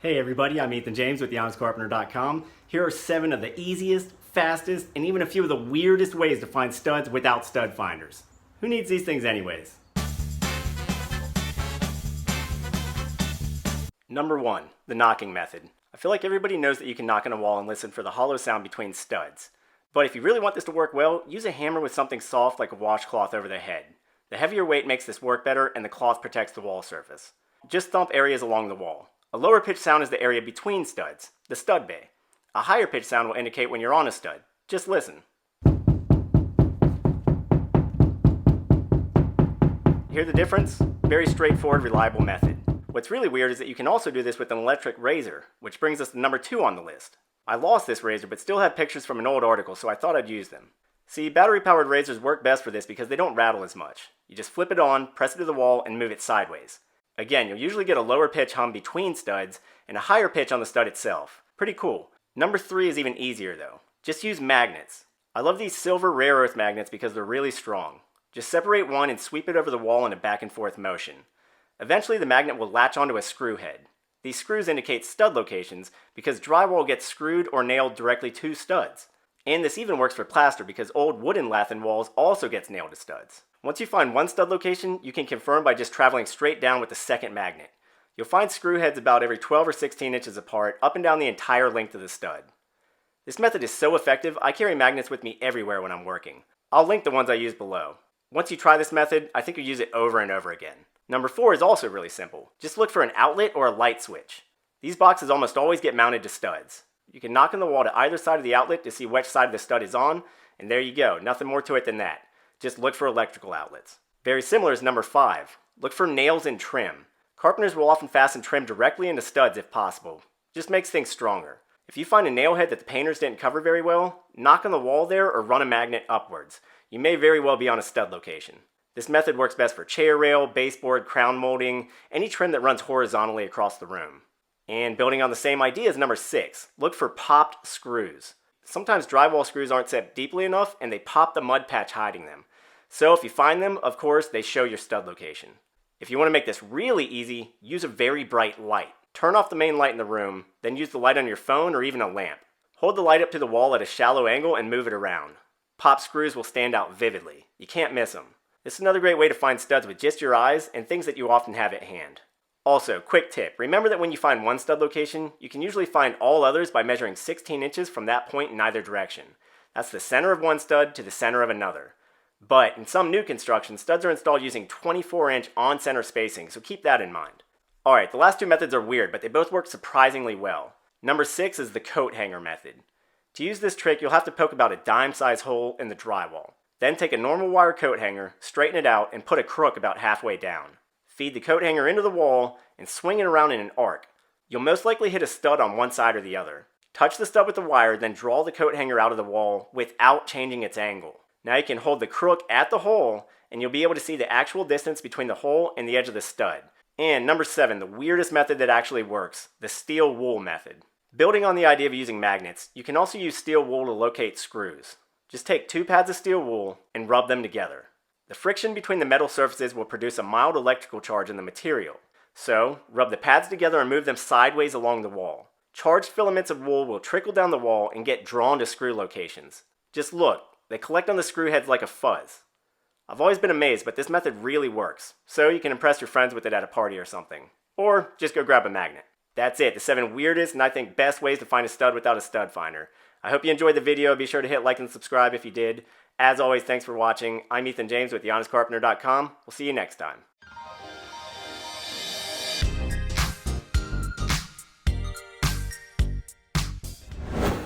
Hey everybody, I'm Ethan James with honestcarpenter.com. Here are 7 of the easiest, fastest, and even a few of the weirdest ways to find studs without stud finders. Who needs these things anyways? Number 1, the knocking method. I feel like everybody knows that you can knock on a wall and listen for the hollow sound between studs. But if you really want this to work well, use a hammer with something soft like a washcloth over the head. The heavier weight makes this work better and the cloth protects the wall surface. Just thump areas along the wall. A lower pitched sound is the area between studs, the stud bay. A higher pitched sound will indicate when you're on a stud. Just listen. Hear the difference? Very straightforward, reliable method. What's really weird is that you can also do this with an electric razor, which brings us to number 2 on the list. I lost this razor but still have pictures from an old article, so I thought I'd use them. See, battery-powered razors work best for this because they don't rattle as much. You just flip it on, press it to the wall, and move it sideways. Again, you'll usually get a lower pitch hum between studs and a higher pitch on the stud itself. Pretty cool. Number 3 is even easier though. Just use magnets. I love these silver rare earth magnets because they're really strong. Just separate one and sweep it over the wall in a back and forth motion. Eventually the magnet will latch onto a screw head. These screws indicate stud locations because drywall gets screwed or nailed directly to studs. And this even works for plaster because old wooden lath in walls also gets nailed to studs. Once you find one stud location, you can confirm by just traveling straight down with the second magnet. You'll find screw heads about every 12 or 16 inches apart up and down the entire length of the stud. This method is so effective, I carry magnets with me everywhere when I'm working. I'll link the ones I use below. Once you try this method, I think you'll use it over and over again. Number 4 is also really simple. Just look for an outlet or a light switch. These boxes almost always get mounted to studs. You can knock on the wall to either side of the outlet to see which side the stud is on, and there you go, nothing more to it than that. Just look for electrical outlets. Very similar is number 5. Look for nails and trim. Carpenters will often fasten trim directly into studs if possible. Just makes things stronger. If you find a nail head that the painters didn't cover very well, knock on the wall there or run a magnet upwards. You may very well be on a stud location. This method works best for chair rail, baseboard, crown molding, any trim that runs horizontally across the room. And building on the same idea is number 6. Look for popped screws. Sometimes drywall screws aren't set deeply enough and they pop the mud patch hiding them. So if you find them, of course, they show your stud location. If you want to make this really easy, use a very bright light. Turn off the main light in the room, then use the light on your phone or even a lamp. Hold the light up to the wall at a shallow angle and move it around. Pop screws will stand out vividly. You can't miss them. This is another great way to find studs with just your eyes and things that you often have at hand. Also, quick tip, remember that when you find one stud location, you can usually find all others by measuring 16 inches from that point in either direction. That's the center of one stud to the center of another. But in some new construction, studs are installed using 24-inch on-center spacing, so keep that in mind. Alright, the last 2 methods are weird, but they both work surprisingly well. Number 6 is the coat hanger method. To use this trick, you'll have to poke about a dime-size hole in the drywall. Then take a normal wire coat hanger, straighten it out, and put a crook about halfway down. Feed the coat hanger into the wall and swing it around in an arc. You'll most likely hit a stud on one side or the other. Touch the stud with the wire, then draw the coat hanger out of the wall without changing its angle. Now you can hold the crook at the hole and you'll be able to see the actual distance between the hole and the edge of the stud. And number 7, the weirdest method that actually works, the steel wool method. Building on the idea of using magnets, you can also use steel wool to locate screws. Just take 2 pads of steel wool and rub them together. The friction between the metal surfaces will produce a mild electrical charge in the material. So, rub the pads together and move them sideways along the wall. Charged filaments of wool will trickle down the wall and get drawn to screw locations. Just look, they collect on the screw heads like a fuzz. I've always been amazed, but this method really works, so you can impress your friends with it at a party or something. Or just go grab a magnet. That's it, the 7 weirdest and I think best ways to find a stud without a stud finder. I hope you enjoyed the video. Be sure to hit like and subscribe if you did. As always, thanks for watching. I'm Ethan James with honestcarpenter.com. We'll see you next time.